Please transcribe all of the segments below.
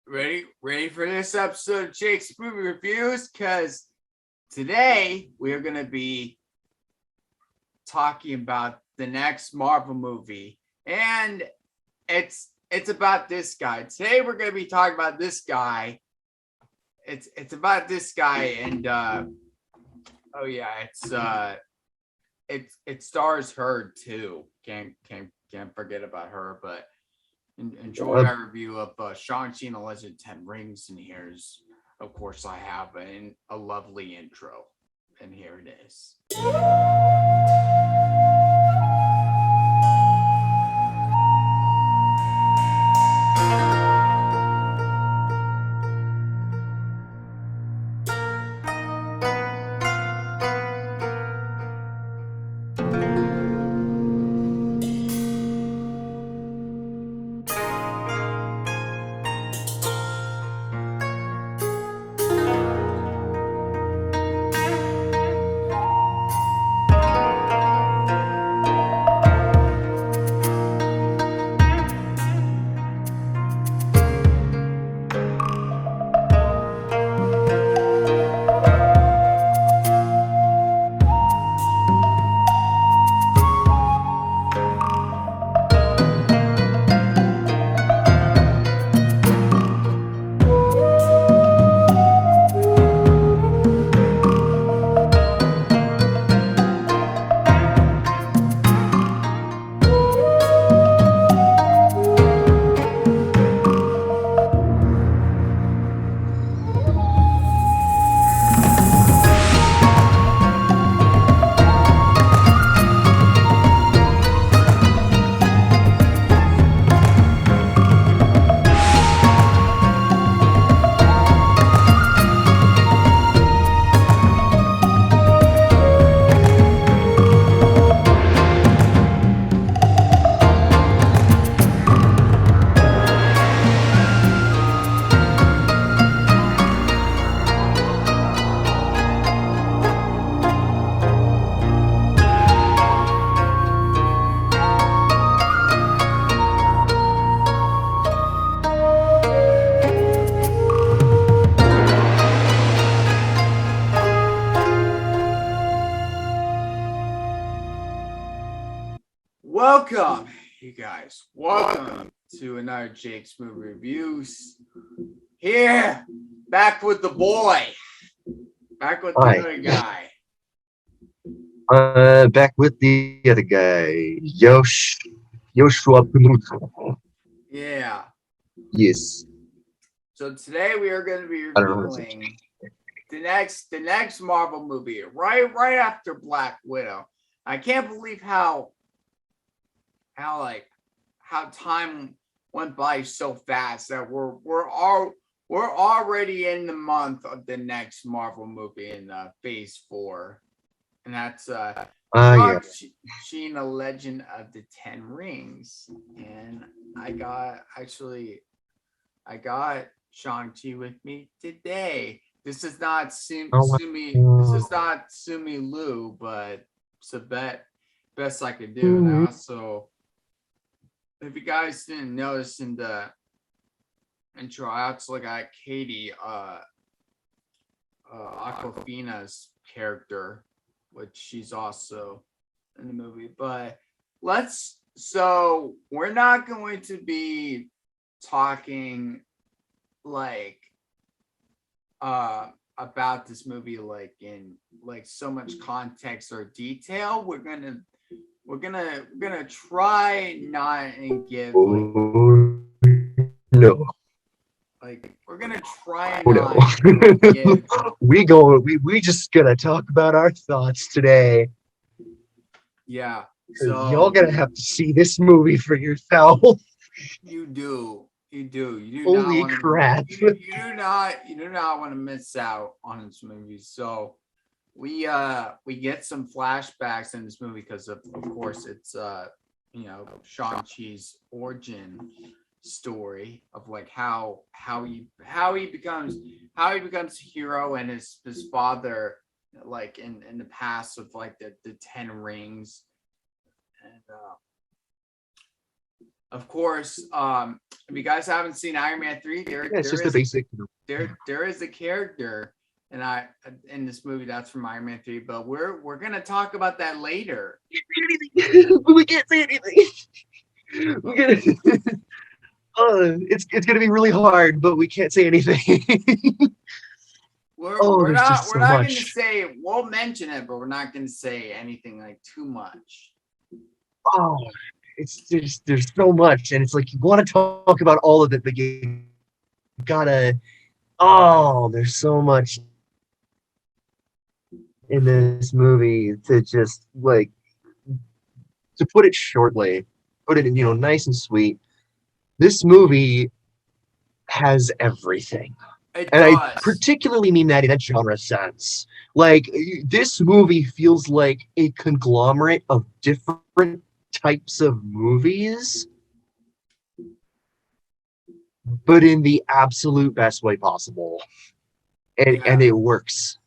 Ready for this episode of Jake's Movie Reviews? Because today we are going to be talking about the next Marvel movie, and it's about this guy. Today we're going to be talking about this guy. It's about this guy, and oh yeah, it stars her too. Can't forget about her, but. Enjoy our review of Shang-Chi and the Legend of 10 Rings, and here's, of course, I have a lovely intro, and here it is. Welcome, you guys. Welcome to another Jake's Movie Reviews. Here, back with the boy. Back with the other guy. Back with the other guy, Joshua. Yeah. Yes. So today we are going to be reviewing the next Marvel movie, right after Black Widow. I can't believe how time went by so fast that we're already in the month of the next Marvel movie in Phase 4, and that's Shang-Chi and the Legend of the 10 Rings. And I got Shang-Chi with me today. This is not Sumi Lu, but it's the best I could do. And also, if you guys didn't notice in the intro, I also got Katie, Aquafina's character, which she's also in the movie. But we're not going to be talking about this movie in so much context or detail. We're gonna try not and give no. We're gonna try not give. We just gonna talk about our thoughts today. Yeah. So y'all gonna have to see this movie for yourself. You do. Holy crap! You do not want to miss out on this movie. So we get some flashbacks in this movie because of course it's Shang-Chi's origin story of how he becomes a hero, and his father in the past of the 10 rings, and of course, if you guys haven't seen Iron Man 3, Yeah, it's just a basic. there is a character in this movie that's from Iron Man 3, but we're gonna talk about that later. We can't say anything. We're gonna. It's gonna be really hard, but we can't say anything. We're there's not just so gonna much. say, we'll mention it, but we're not gonna say anything like too much. Oh, it's just there's so much, and it's like you want to talk about all of it, but you gotta. Oh, there's so much in this movie to just like to put it shortly, put it in nice and sweet. This movie has everything. It And I does. particularly mean that in a genre sense. Like, this movie feels like a conglomerate of different types of movies, but in the absolute best way possible. And it works.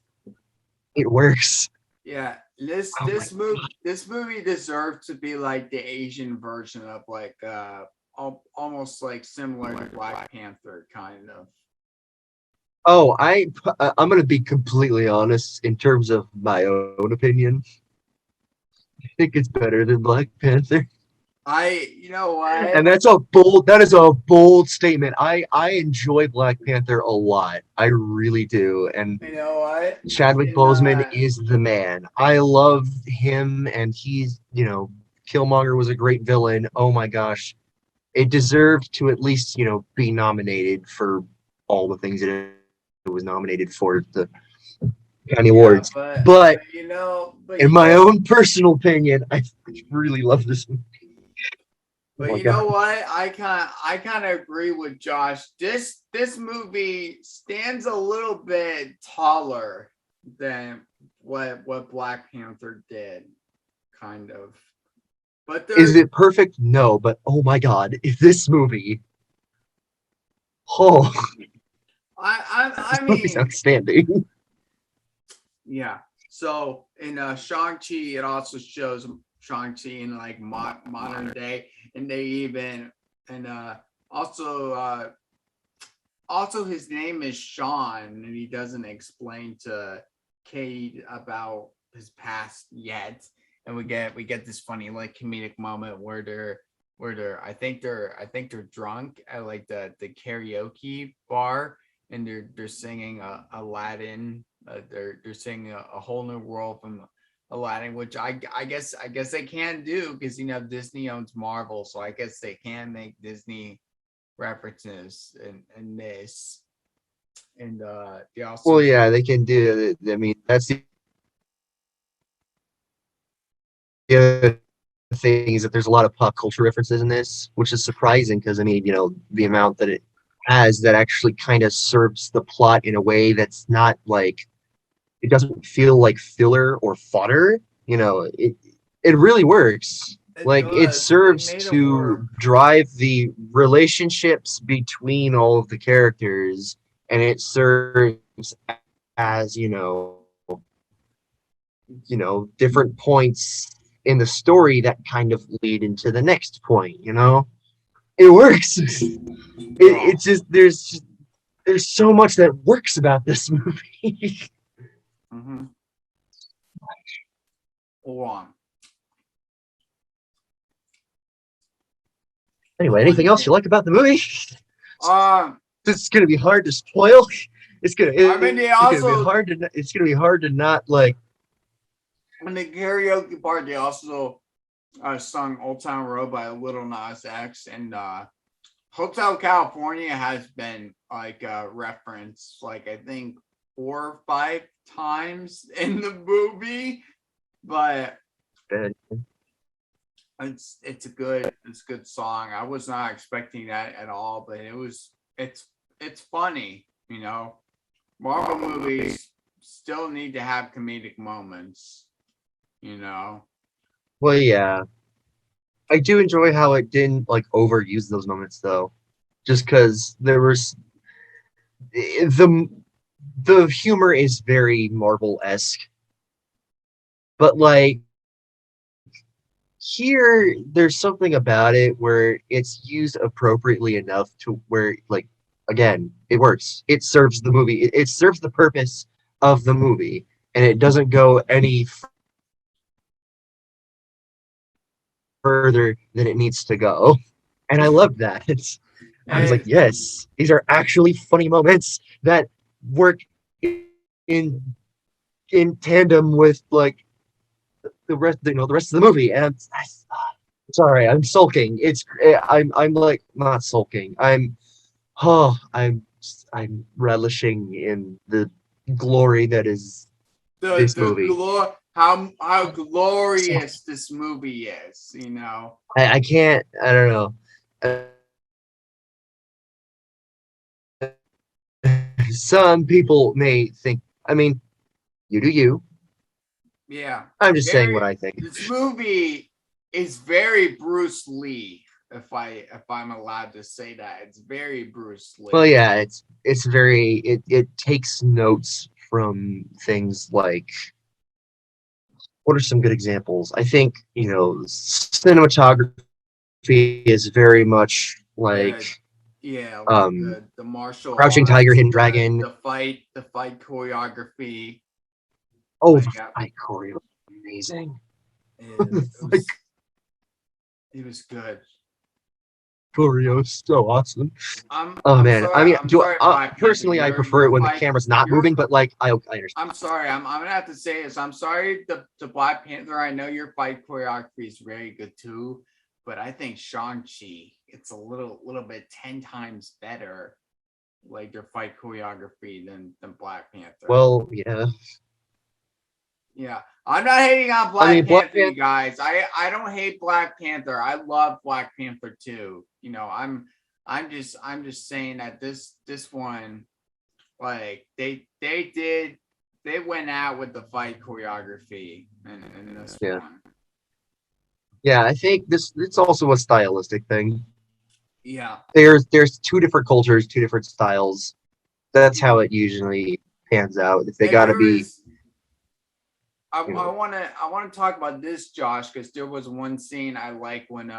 It works. Yeah, Oh this movie deserved to be like the Asian version of like almost like similar to Black Panther kind of. Oh, I'm gonna be completely honest in terms of my own opinion. I think it's better than Black Panther. You know what? And that is a bold statement. I enjoy Black Panther a lot. I really do. And You know what? Chadwick Boseman is the man. I love him, and he's, Killmonger was a great villain. Oh my gosh. It deserved to at least, be nominated for all the things that it was nominated for the Academy Awards. But in my own personal opinion, I really love this movie. But you know what? I kind of agree with Josh. This movie stands a little bit taller than what Black Panther did, kind of. But is it perfect? No, but oh my god, if this movie, I mean, movie's outstanding. Yeah. So in Shang-Chi, it also shows Shang-Chi in like modern day, and they even also his name is Sean, and he doesn't explain to Kate about his past yet, and we get this funny like comedic moment where they're I think they're drunk at like the karaoke bar, and they're singing Aladdin. They're singing a whole new world from Aladdin, which I guess they can do because Disney owns Marvel, so I guess they can make Disney references in this. And they also Well, yeah, they can do it. I mean, that's the other thing is that there's a lot of pop culture references in this, which is surprising because I mean, the amount that it has that actually kind of serves the plot in a way that's not like it doesn't feel like filler or fodder. It really works. It serves to drive the relationships between all of the characters, and it serves as different points in the story that kind of lead into the next point. It works. It's just there's so much that works about this movie. Mm-hmm. Hold on. Anyway, anything else you like about the movie? It's gonna be hard to spoil. It's gonna be hard to not like. In the karaoke part, they also sung "Old Town Road" by Little Nas X, and Hotel California has been like referenced like I think 4 or 5 times in the movie, but it's a good song. I was not expecting that at all, but it's funny, Marvel movies still need to have comedic moments, Well, yeah, I do enjoy how it didn't like overuse those moments though, just because there was the humor is very Marvel-esque, but like here there's something about it where it's used appropriately enough to where, like, again, it works. It serves the movie. It serves the purpose of the movie, and it doesn't go any further than it needs to go. And I love that. I was like, And yes, these are actually funny moments that work in in tandem with like the rest, the rest of the movie. And sorry, I'm sulking. I'm like not sulking. Oh, I'm relishing in the glory that is this the movie. glory, how glorious this movie is, you know. I can't. I don't know. Some people may think. I mean, you do you. Yeah, I'm just saying what very. I think. This movie is very Bruce Lee. If I'm allowed to say that, it's very Bruce Well, Lee. yeah, it's very it takes notes from things like what are some good examples? I think, cinematography is very much like The yeah, like um the martial Crouching Tiger, arts, Hidden Dragon. the fight choreography. Oh, the Like fight choreo, amazing. it, The it fight was it was good. choreo is so awesome. I'm Oh I'm man, sorry I mean, I'm sorry, Black Panther. personally I prefer it when the camera's not Your moving, but like I understand. I'm sorry. I'm gonna have to say this. I'm sorry to Black Panther. I know your fight choreography is very good too, but I think Shang-Chi, it's a little bit 10 times better, like their fight choreography than Black Panther. Well, yeah. Yeah. I'm not hating on I Black mean, Black Panther, you Panther. guys. I don't hate Black Panther. I love Black Panther too. You know, I'm just saying that this one, like they went out with the fight choreography in this Yeah, one. yeah. I think it's also a stylistic thing. Yeah. There's two different cultures, two different styles. That's how Mhm. it usually pans out. If they And gotta there be, was you know, I wanna talk about this, Josh, because there was one scene I like when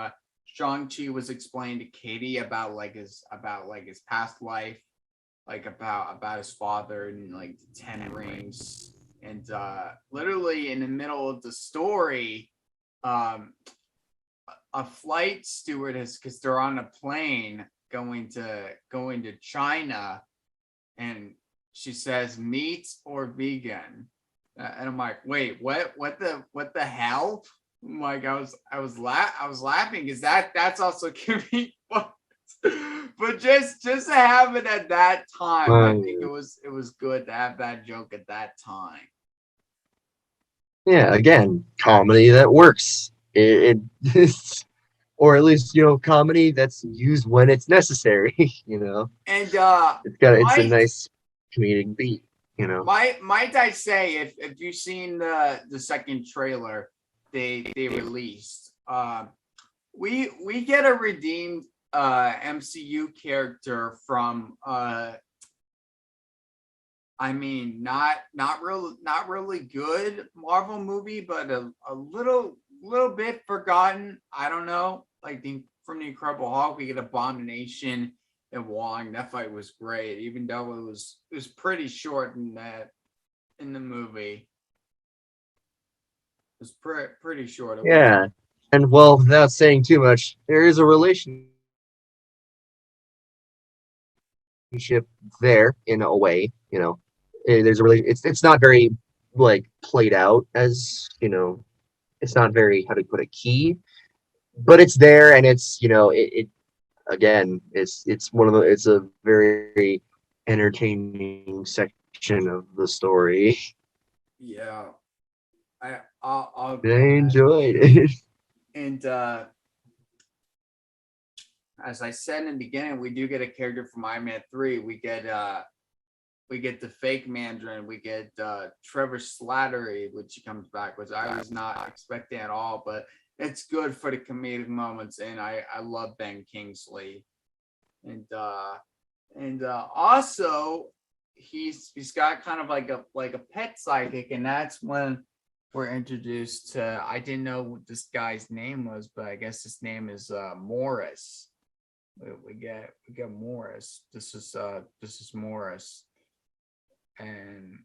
Shang-Chi was explaining to Katie about like his past life, like about his father and like the 10 rings. And literally in the middle of the story, um a flight stewardess, because they're on a plane going to China, and she says meat or vegan, and I'm like, wait, what the hell? I'm like, I was laughing because that's also giving, but just to have it at that time, I think it was good to have that joke at that time. yeah, again, comedy that works. It or at least comedy that's used when it's necessary. And It's a nice comedic beat. might I say, if you've seen the second trailer they released, we get a redeemed MCU character from I mean, not really good Marvel movie, but a little bit forgotten. I don't know. Like from the Incredible Hulk, we get Abomination and Wong. That fight was great, even though it was pretty short in the movie. It was pretty short. It was Yeah, and well, without saying too much, there is a relationship there in a way. There's a really it's not very like played out as it's not very how to put a key, but it's there, and it again it's one of the it's a very entertaining section of the story. yeah. I'll I agree on that. enjoyed it. And as I said in the beginning, we do get a character from Iron Man 3. We get the fake Mandarin, we get Trevor Slattery, which he comes back, which I was not expecting at all, but it's good for the comedic moments, and I love Ben Kingsley. And also he's got kind of like a pet psychic, and that's when we're introduced to, I didn't know what this guy's name was, but I guess his name is Morris. We get Morris. This is Morris, and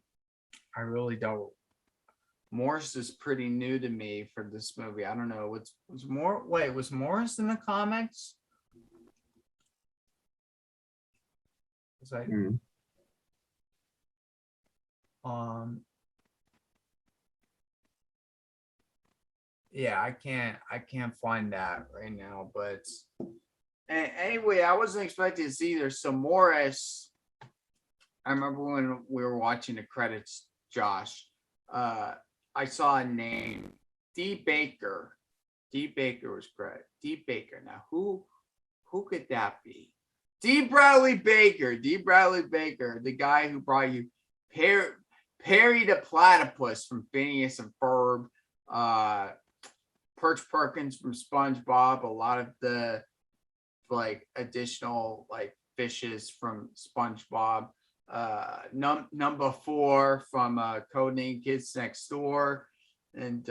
I really don't. Morris is pretty new to me for this movie. I don't know was Morris in the comics? Was I yeah, I can't find that right now, but anyway, I wasn't expecting to see there. So Morris, I remember when we were watching the credits, Josh, I saw a name, D. Baker. D. Baker was great. D. Baker. Now who could that be? D. Bradley Baker. D. Bradley Baker, the guy who brought you Perry the Platypus from Phineas and Ferb, Perch Perkins from SpongeBob, a lot of the like additional like fishes from SpongeBob, number 4 from Codename Kids Next Door, and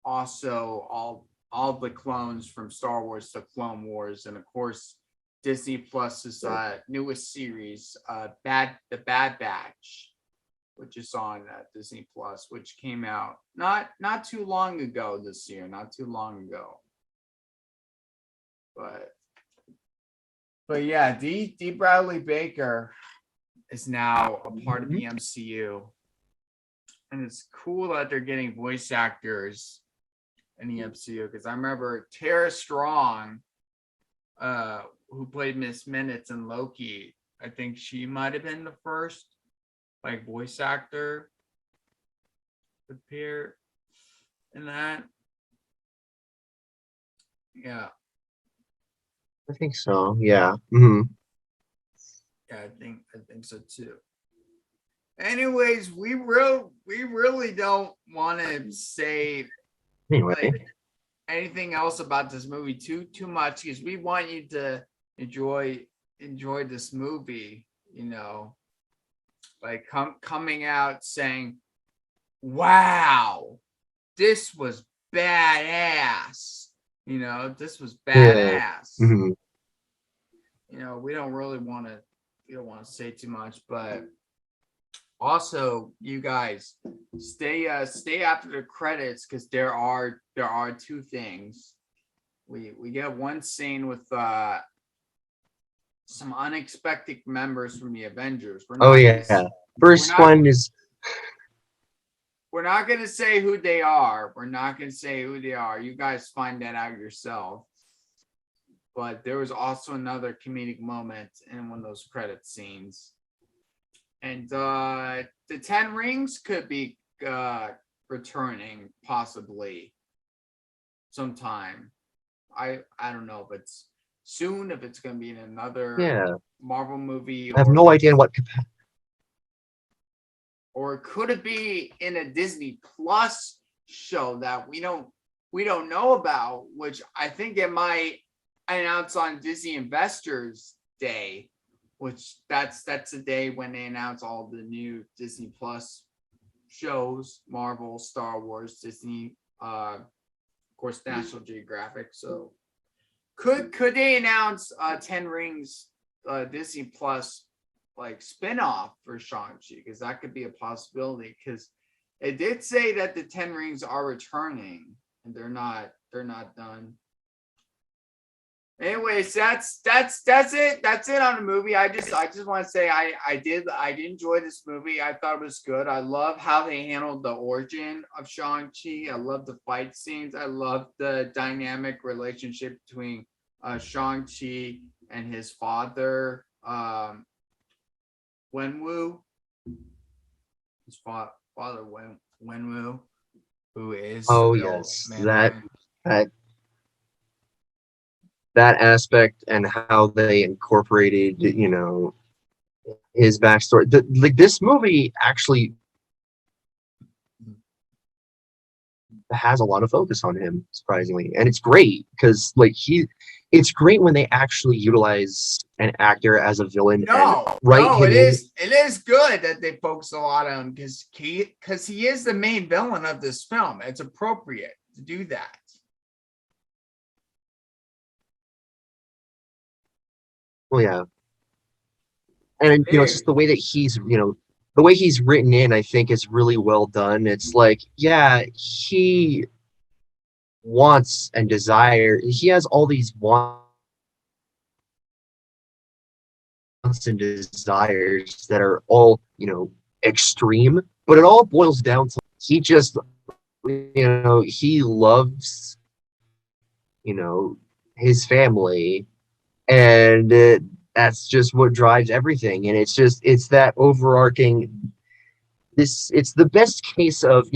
also all the clones from Star Wars, the Clone Wars, and of course Disney Plus's newest series, the Bad Batch, which is on Disney Plus, which came out not too long ago this year, not too long ago. But yeah, D. Bradley Baker is now a part of the MCU, and it's cool that they're getting voice actors in the MCU, because I remember Tara Strong, who played Miss Minutes in Loki. I think she might have been the first like voice actor to appear in that. Yeah. I think so. Yeah. Yeah, I think so too. Anyways, we really don't want to say like anything else about this movie too much, because we want you to enjoy this movie, you know, like coming out saying, wow, this was badass, you know, this was badass. Yeah. You know, we don't want to say too much, but also you guys stay after the credits, because there are 2 things. We get one scene with some unexpected members from the Avengers. First one is, we're not going to say who they are. You guys find that out yourself. But there was also another comedic moment in one of those credit scenes. And the 10 Rings could be returning possibly sometime. I don't know if it's soon, if it's going to be in another Marvel movie. I have no idea what capacity. Or could it be in a Disney Plus show that we don't know about, which I think it might announce on Disney Investors Day, which that's the day when they announce all the new Disney Plus shows, Marvel, Star Wars, Disney, of course, National Geographic. So could they announce 10 Rings Disney Plus like spin-off for Shang-Chi? Because that could be a possibility, because it did say that the 10 Rings are returning and they're not done. Anyways, that's it. That's it on the movie. I just want to say I did enjoy this movie. I thought it was good. I love how they handled the origin of Shang-Chi. I love the fight scenes. I love the dynamic relationship between Shang-Chi and his father, Wenwu. His father Wenwu, who is that aspect, and how they incorporated, you know, his backstory. Like, this movie actually has a lot of focus on him, surprisingly, and it's great, because like it's great when they actually utilize an actor as a villain and No, write no, him in. it is good that they focus a lot on him because he is the main villain of this film. It's appropriate to do that. Well, yeah, and it's just the way that the way he's written in, I think, is really well done. It's like, yeah, he wants and desire. He has all these wants and desires that are all, extreme, but it all boils down to he just, he loves, his family, and that's just what drives everything. And it's that overarching, it's the best case of,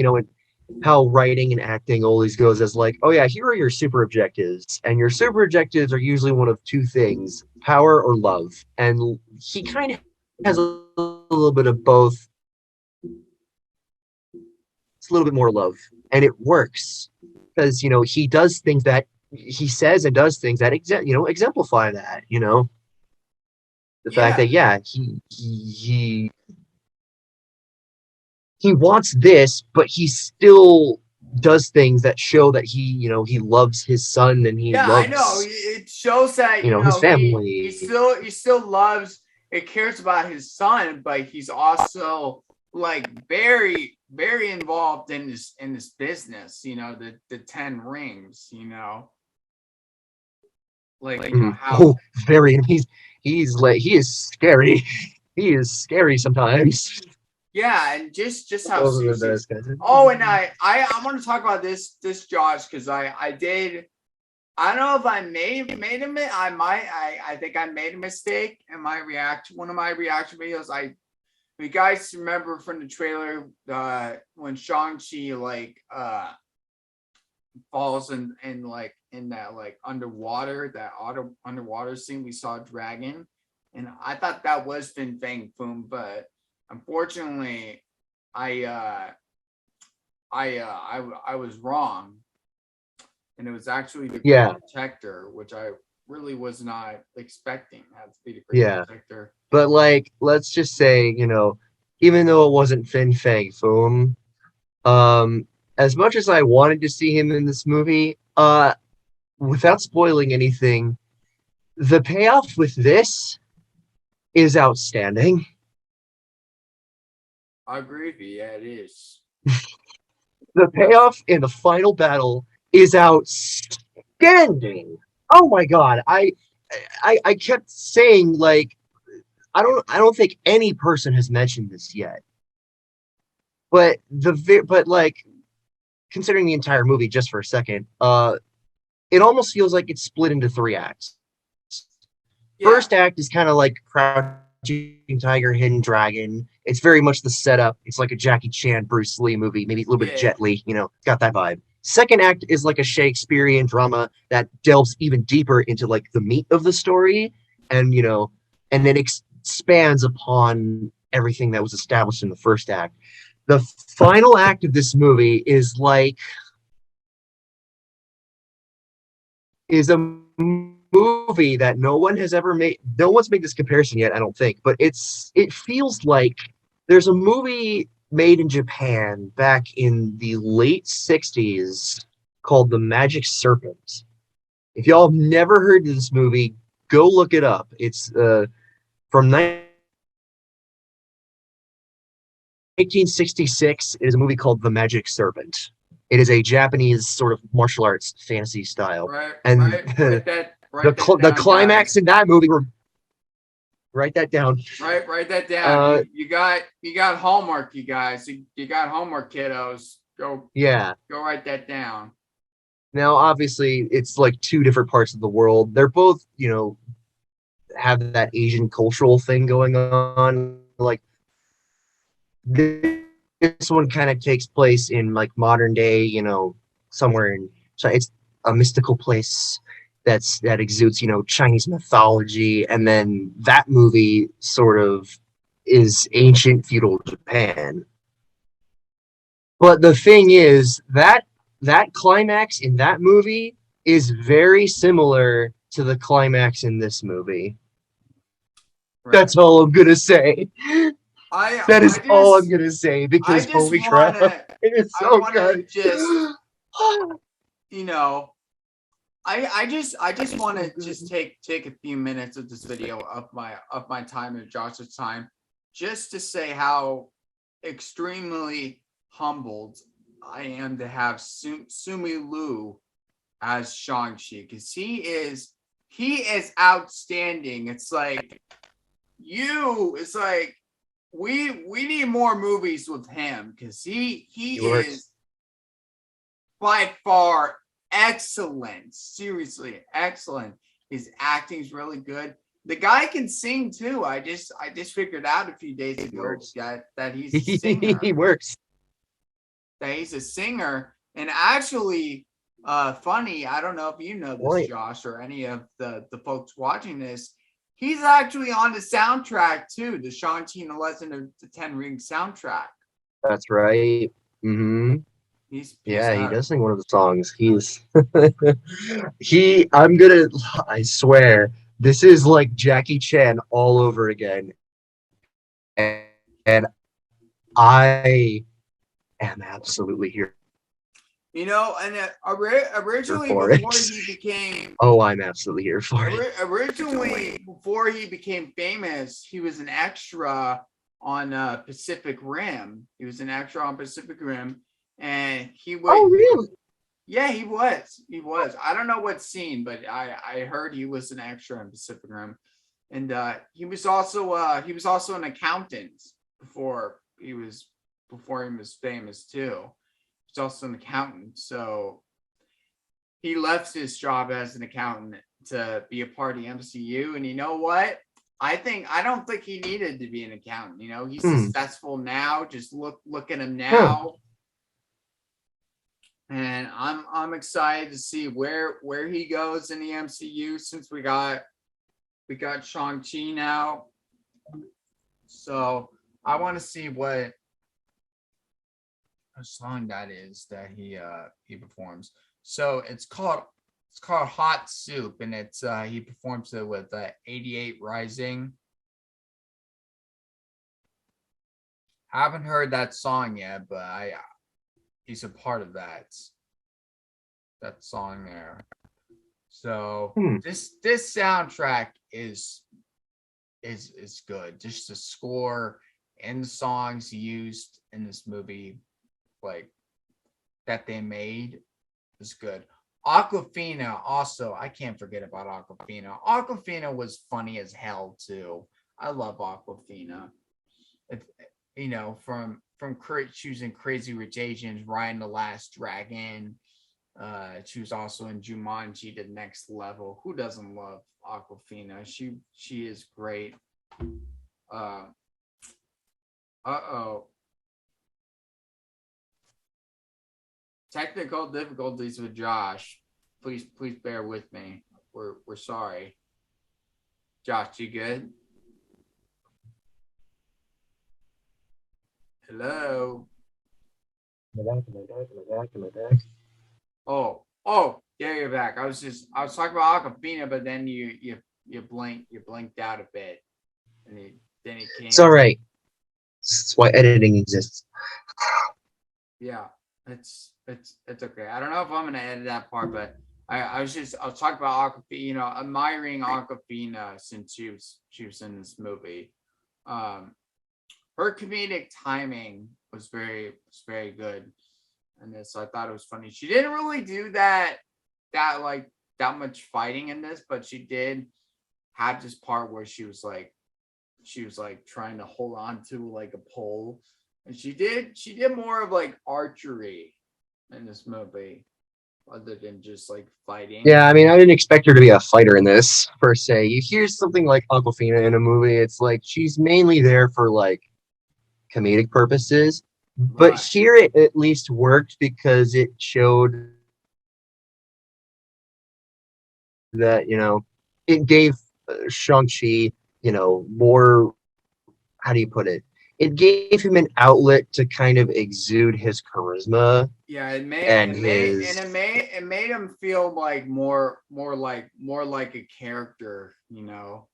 how writing and acting always goes as like, oh yeah, here are your super objectives, and your super objectives are usually one of two things: power or love. And he kind of has a little bit of both. It's a little bit more love, and it works because he does things that he says and does things that exemplify that. The fact that, yeah, he wants this, but he still does things that show that he loves his son, and he loves, I know. It shows that his family. He still loves and cares about his son, but he's also like very, very involved in this business. The 10 rings. How very. He's like, he is scary. He is scary sometimes. Yeah, and just how serious. Oh, and I want to talk about this Josh, because I don't know if I made I think I made a mistake in my one of my reaction videos. You guys remember from the trailer when Shang-Chi falls in that underwater scene, we saw a dragon, and I thought that was Fin Fang Foom, but unfortunately, I was wrong, and it was actually the Great Protector, which I really was not expecting that to be the Great Protector. But let's just say, even though it wasn't Fin Fang Foom, as much as I wanted to see him in this movie, without spoiling anything, the payoff with this is outstanding. I agree with you. Yeah, it is. The payoff in the final battle is outstanding. Oh my god! I kept saying, like, I don't think any person has mentioned this yet, but considering the entire movie just for a second, it almost feels like it's split into 3 acts. Yeah. First act is kind of like Crouching Tiger, Hidden Dragon. It's very much the setup. It's like a Jackie Chan, Bruce Lee movie, maybe a little bit Jet Li, got that vibe. Second act is like a Shakespearean drama that delves even deeper into like the meat of the story, and and then expands upon everything that was established in the first act. The final act of this movie is a movie that no one's made this comparison yet, I don't think, but it feels like there's a movie made in Japan back in the late 60s called The Magic Serpent. If y'all have never heard of this movie, go look it up. It's from 1966. It is a movie called The Magic Serpent. It is a Japanese sort of martial arts fantasy style. The climax in that movie write that down. Write that down. You got homework, you guys. You got homework, kiddos. Go write that down. Now, obviously, it's like 2 different parts of the world. They're both, have that Asian cultural thing going on. Like, this one kind of takes place in like modern day, somewhere so it's a mystical place that exudes, Chinese mythology, and then that movie sort of is ancient feudal Japan. But the thing is that climax in that movie is very similar to the climax in this movie. Right. That's all I'm gonna say. That is all I'm gonna say because holy crap, it is so good. You know, I just want to just take a few minutes of this video of my time and Josh's time, just to say how extremely humbled I am to have Sumi Liu as Shang-Chi, because he is outstanding. It's like we need more movies with him, because he is by far excellent. Seriously, excellent. His acting's really good. The guy can sing too. I just figured out a few days ago that he's a singer. He works. That he's a singer. And actually, funny, I don't know if you know this, Josh, or any of the folks watching this. He's actually on the soundtrack too, the Shang-Chi and the Legend of the Ten Rings soundtrack. That's right. Mm-hmm. He does sing one of the songs. I swear, this is like Jackie Chan all over again. And I am absolutely here. You know, and originally before he became... Oh, I'm absolutely here for it. Originally, before he became famous, he was an extra on Pacific Rim. He was an extra on Pacific Rim. And he was... Oh, really? Yeah, he was. He was. I don't know what scene, but I heard he was an extra in Pacific Rim. And he was also an accountant before he was famous too. He's also an accountant. So he left his job as an accountant to be a part of the MCU. And you know what? I don't think he needed to be an accountant. You know, he's successful now. Just look at him now. And I'm excited to see where he goes in the MCU, since we got Shang-Chi now. So I want to see what a song that is that he performs. So it's called Hot Soup, and it's he performs it with 88 Rising. Haven't heard that song yet, but he's a part of that song there. So this soundtrack is good. Just the score and the songs used in this movie, like that they made, is good. Aquafina also, I can't forget about Aquafina. Aquafina was funny as hell too. I love Aquafina. You know, from choosing Crazy Rich Asians, Ryan the Last Dragon. She was also in Jumanji: The Next Level. Who doesn't love Aquafina? She is great. Technical difficulties with Josh. Please bear with me. We're sorry. Josh, you good? Hello. Am I back? Oh, yeah, you're back. I was talking about Aquafina, but then you blinked out a bit, and then it came. It's all right. That's why editing exists. Yeah, it's okay. I don't know if I'm gonna edit that part, but I was talking about Aquafina. You know, admiring Aquafina since she was in this movie. Her comedic timing was very good in this. So I thought it was funny. She didn't really do that much fighting in this, but she did have this part where she was like trying to hold on to like a pole, and she did more of like archery in this movie other than just like fighting. Yeah, I mean, I didn't expect her to be a fighter in this per se. You hear something like Aquafina in a movie, it's like she's mainly there for like comedic purposes. But Right. here it at least worked because it showed that, you know, it gave Shang-Chi, you know, more, how do you put it? it gave him an outlet to kind of exude his charisma Yeah, and his it made him feel like more like a character, you know,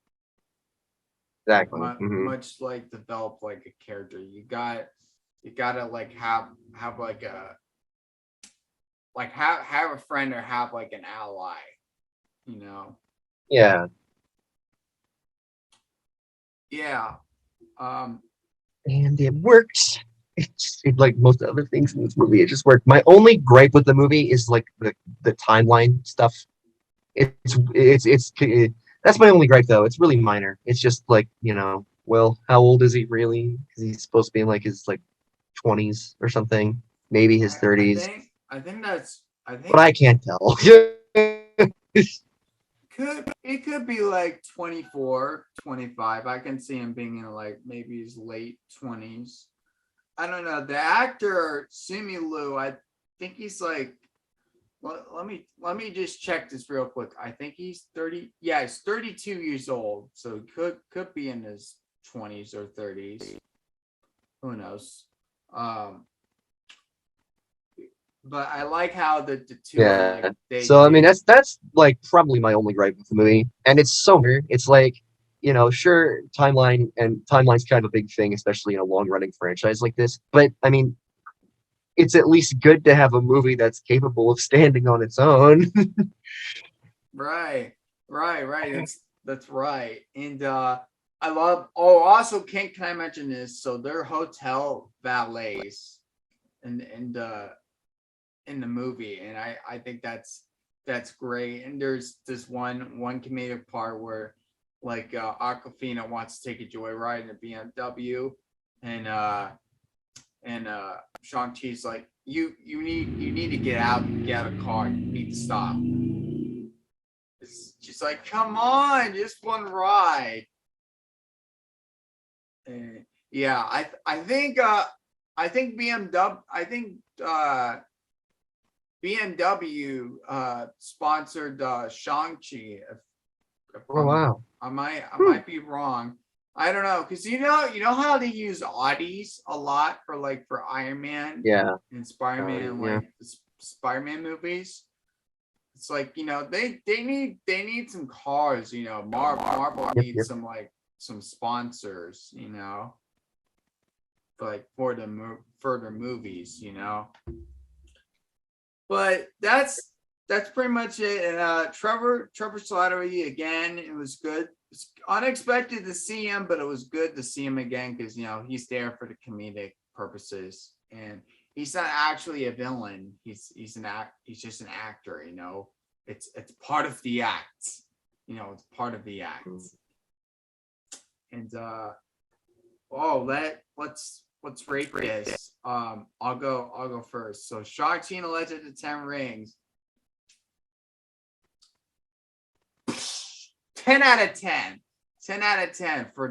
exactly. Hmm. much like develop like a character. You gotta like have like a have a friend or have like an ally, you know. Yeah, Yeah. Um. and it works. Like most other things in this movie, it just worked. My only gripe with the movie is like the timeline stuff. That's my only gripe though. It's really minor. It's just like, well, how old is he really? Because he's supposed to be in like his like 20s or something, maybe his 30s, I think but I can't tell. it could be like 24, 25. I can see him being in like maybe his late 20s. I don't know. The actor Simu Liu, I think he's like let me just check this real quick. I think he's 30. Yeah, he's 32 years old. So he could be in his 20s or 30s. Who knows? Um but I like how the two are Yeah. like So I mean, that's like probably my only gripe with the movie, and it's so weird. It's like, sure, timeline's kind of a big thing, especially in a long running franchise like this. But I mean, it's at least good to have a movie that's capable of standing on its own. right, right. That's right. And I love. Oh, also, can I mention this? So they're hotel valets, and in the movie, and I think that's great. And there's this one comedic part where like Aquafina wants to take a joyride in a BMW, and Shang-Chi's like, you need to get out of the car, you need to stop. She's like, come on, just one ride. And yeah, I think BMW sponsored Shang-Chi. If Oh wow. I might be wrong. I don't know, because you know how they use Audis a lot for like for Iron Man Yeah. and Spider-Man, Yeah. like the Spider-Man movies. It's like, they need some cars, Marvel Yep. needs Yep. some sponsors, like for the further movies, But that's pretty much it. And Trevor Slattery again, it was good. It's unexpected to see him, but it was good to see him again because he's there for the comedic purposes, and he's not actually a villain. He's just an actor. It's part of the act. It's part of the act. And let's rate this. I'll go first. So Shang-Chi and the Legend of the Ten Rings. 10 out of 10. 10 out of 10 for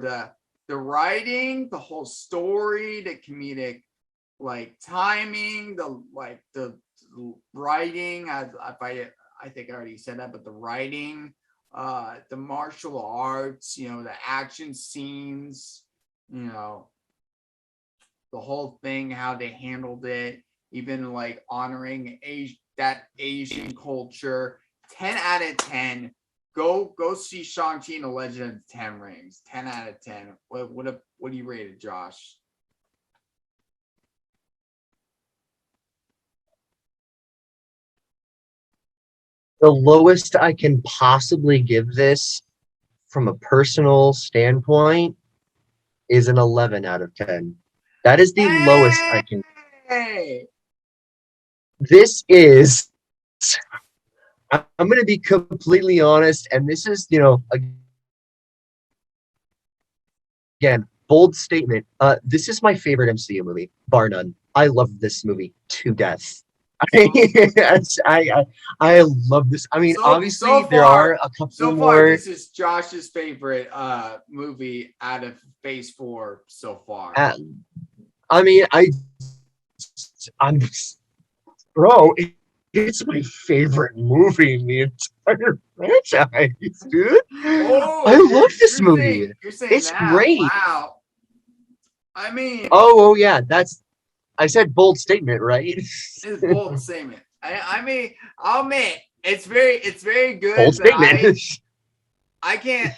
the writing, the whole story, the comedic like timing, the writing. I think I already said that, but the writing, the martial arts, the action scenes, the whole thing, how they handled it, even like honoring that Asian culture. 10 out of 10. Go see Shang-Chi and the Legend of the Ten Rings. 10 out of 10. What do you rate it, Josh? The lowest I can possibly give this from a personal standpoint is an 11 out of 10. That is the lowest I can. Hey! This is, I'm going to be completely honest, and this is, again, bold statement. This is my favorite MCU movie, bar none. I love this movie to death. I love this. I mean, obviously there are a couple more. This is Josh's favorite movie out of Phase 4 so far. I mean, I'm bro. It's my favorite movie in the entire franchise, dude. I love this movie. You're saying it's that. great. Wow. I mean, Oh yeah, I said bold statement, right? it's a bold statement. I mean, I'll admit it's very good, Bold but statement. I can't.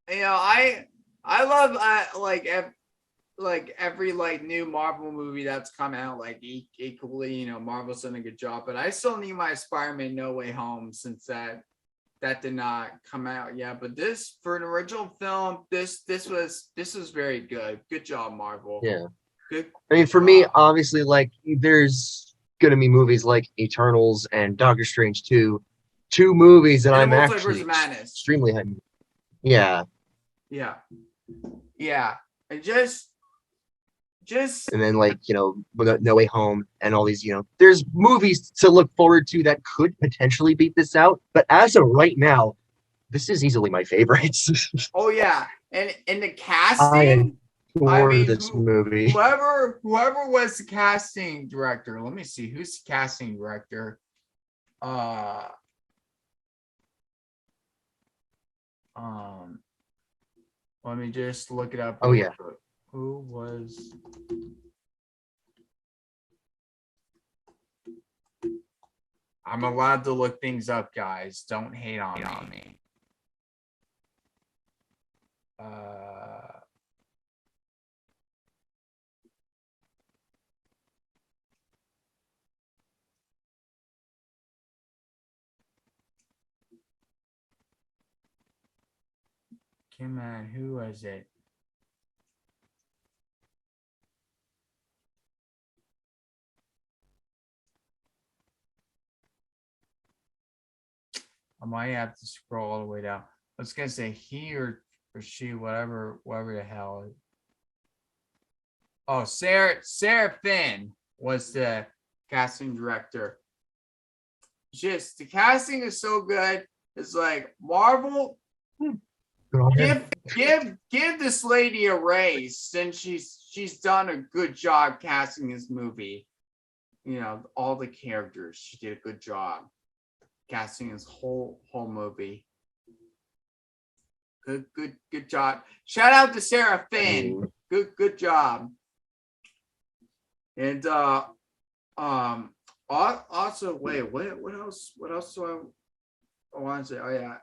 I love like every like new Marvel movie that's come out like equally. Marvel's done a good job, but I still need my Spider-Man No Way Home since that did not come out yet. But this, for an original film, this was very good. Good job, Marvel. Yeah. Good. I mean, for me, obviously, like there's gonna be movies like Eternals and Doctor Strange 2, two movies that And I'm the Multiverse actually of Madness. extremely happy. Yeah. Yeah. And just And then like, No Way Home and all these, there's movies to look forward to that could potentially beat this out. But as of right now, this is easily my favorite. oh yeah, and the I casting. I adore mean, this movie. whoever was the casting director. Let me see who's the casting director. Uh, um, let me just look it up. Oh yeah. Who was? I'm allowed to look things up, guys. Don't hate on me. Come on, who was it? I might have to scroll all the way down. I was gonna say he or she, whatever the hell. Oh, Sarah Finn was the casting director. Just the casting is so good. It's like Marvel, give this lady a raise since she's done a good job casting this movie. All the characters, she did a good job casting this whole movie. Good job. Shout out to Sarah Finn. Good job. And also wait, what else do I want to say? Oh yeah.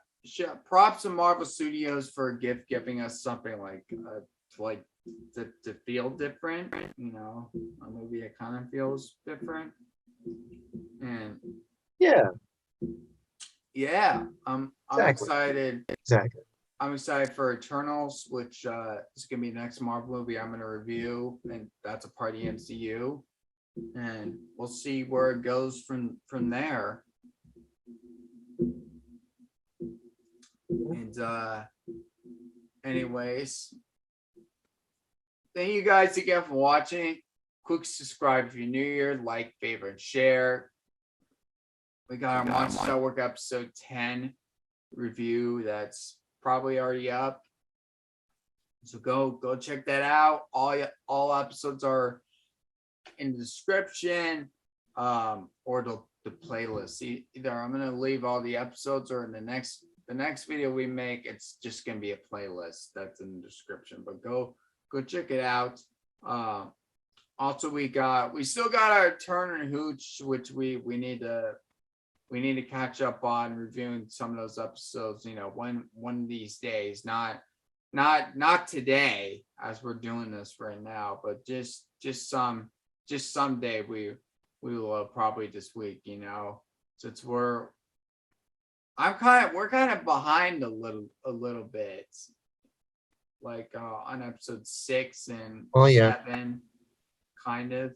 Props to Marvel Studios for giving us something like to feel different. A movie that kind of feels different. And yeah, I'm excited. Exactly. I'm excited for Eternals, which is gonna be the next Marvel movie I'm gonna review, and that's a part of the MCU. And we'll see where it goes from there. And anyways, thank you guys again for watching. Quick subscribe if you're new here, like, favorite, share. We got our Monster Network episode 10 review that's probably already up. So go check that out. All episodes are in the description, or the playlist. Either I'm gonna leave all the episodes, or in the next video we make, it's just gonna be a playlist that's in the description. But go check it out. Also we still got our Turner and Hooch, which we need to catch up on reviewing some of those episodes. One of these days, not today as we're doing this right now, but just someday we will probably this week. Since we're kind of behind a little bit, like on episode 6 and 7, kind of,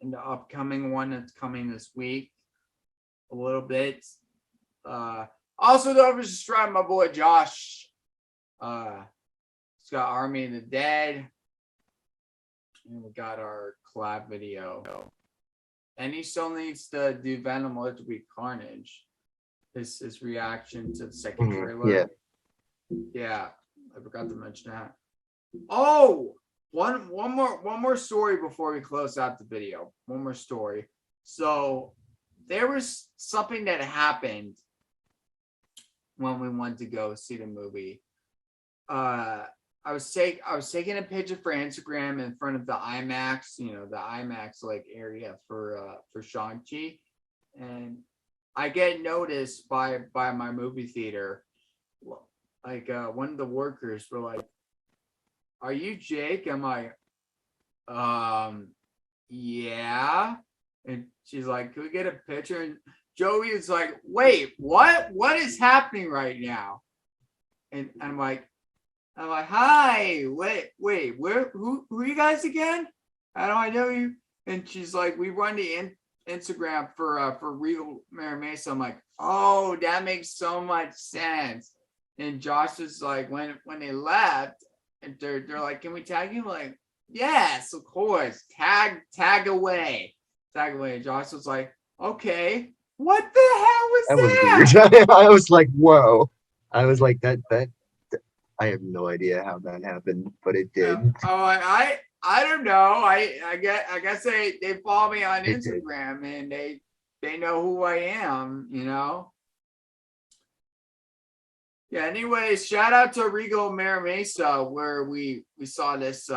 and the upcoming one that's coming this week a little bit. Also, don't forget to subscribe to my boy Josh. He's got Army of the Dead, and we got our collab video, and he still needs to do Venom Electric Carnage. His reaction to the second trailer. Yeah, I forgot to mention that. Oh, one more story before we close out the video. One more story. So there was something that happened when we went to go see the movie. I was taking a picture for Instagram in front of the IMAX, the IMAX like area for Shang-Chi, and I get noticed by my movie theater. Like one of the workers were like, "Are you Jake?" I'm like, yeah. And she's like, "Can we get a picture?" And Joey is like, "Wait, what? What is happening right now?" And I'm like, "Hi, wait, who are you guys again? How do I know you?" And she's like, "We run the Instagram for Regal Mary Mesa." I'm like, "Oh, that makes so much sense." And Josh is like, when they left, and they're like, "Can we tag you?" I'm like, "Yes, of course. Tag away." And Josh was like, "Okay, what the hell was That was that?" weird. I was like, whoa. I was like, that I have no idea how that happened, but it did. I don't know. I guess they follow me on It did. Instagram and they know who I am, Yeah, anyways, shout out to Regal Mare Mesa where we saw this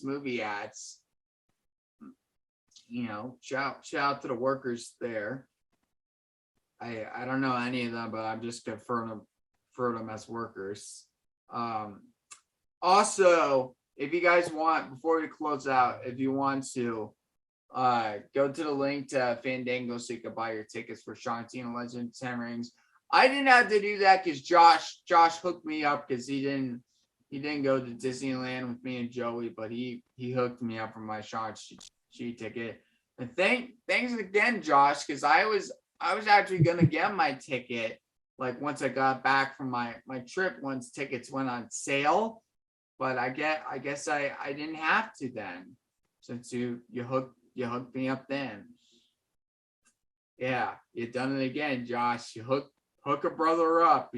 movie ads. Shout out to the workers there. I don't know any of them, but I'm just gonna refer them as workers. Also, if you guys want, before we close out, if you want to go to the link to Fandango so you can buy your tickets for Shang-Chi and Legend of Ten Rings. I didn't have to do that because Josh hooked me up because he didn't go to Disneyland with me and Joey, but he hooked me up for my Shang-Chi ticket. And thanks again, Josh, because I was actually gonna get my ticket like once I got back from my trip, once tickets went on sale. But I guess I didn't have to then, since you hooked me up then. Yeah, you done it again, Josh. You hook a brother up,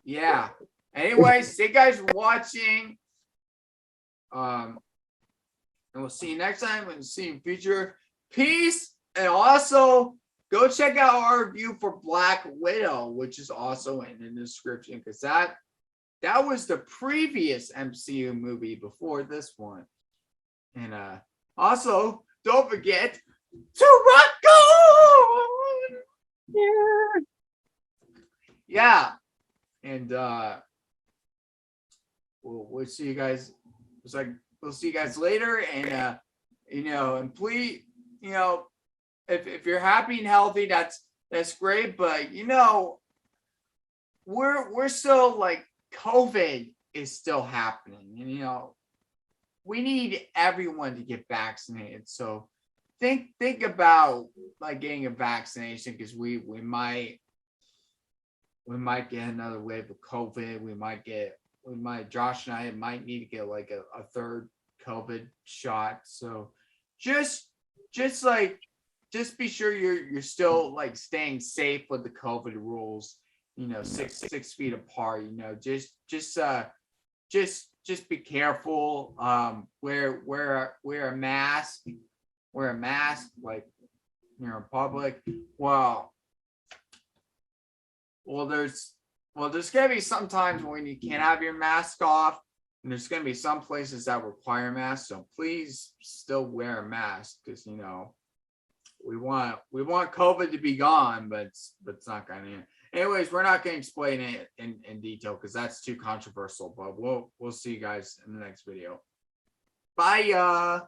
Yeah. Anyways, thank you guys for watching. And we'll see you next time. We'll see you in future. Peace. And also go check out our review for Black Widow, which is also in the description, because that was the previous MCU movie before this one. And also don't forget to rock on. Yeah. And we'll see you guys. It's like we'll see you guys later. And and please, if you're happy and healthy, that's great. But we're still like COVID is still happening, and we need everyone to get vaccinated. So think about like getting a vaccination, because we might get another wave of COVID. Josh and I might need to get like a third COVID shot. So just be sure you're still like staying safe with the COVID rules. 6 feet apart. Just be careful. Wear a mask. Wear a mask like you're in public. Well, there's gonna be some times when you can't have your mask off, and there's gonna be some places that require masks. So please still wear a mask, because we want COVID to be gone, but it's not gonna. Anyways, we're not gonna explain it in detail because that's too controversial. But we'll see you guys in the next video. Bye.